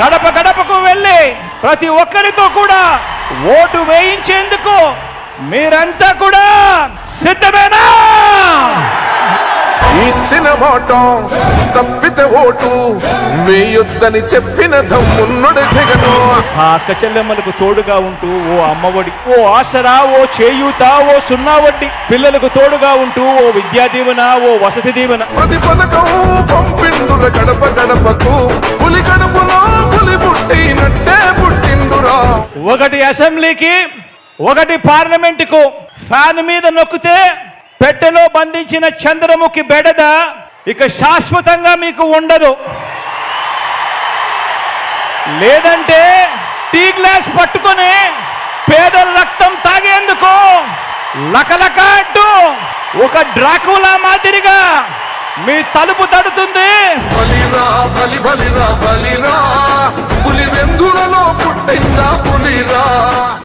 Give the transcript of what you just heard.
గడప గడపకు వెళ్ళి ప్రతి ఒక్కరితో కూడా ఓటు వేయించేందుకు మీరంతా కూడా సిద్ధమేనా? ఇచ్చిన మాట తప్పితే ఓటు వేయొద్దని చెప్పిన దమ్మున్నడు జగను. ఆ అక్క చెల్లెమ్మలకు తోడుగా ఉంటూ ఓ అమ్మఒడి, ఓ ఆసరా, ఓ చేయూత, ఓ సున్నా వడ్డీ, పిల్లలకు తోడుగా ఉంటూ ఓ విద్యా దీవెన, ఓ వసతి దీవెన, ప్రతి పథకం పంపిండుర గడప గడపకు. పులి గడపలో పులి పుట్టినట్టే పుట్టిండురా. ఒకటి అసెంబ్లీకి, ఒకటి పార్లమెంటుకు ఫ్యాన్ మీద నొక్కితే పెట్టెలో బంధించిన చంద్రముఖి బెడద ఇక శాశ్వతంగా మీకు ఉండదు. లేదంటే టీ గ్లాస్ పట్టుకొని పేదల రక్తం తాగేందుకు లకలక అంటూ ఒక డ్రాకులా మాదిరిగా మీ తలుపు తడుతుంది.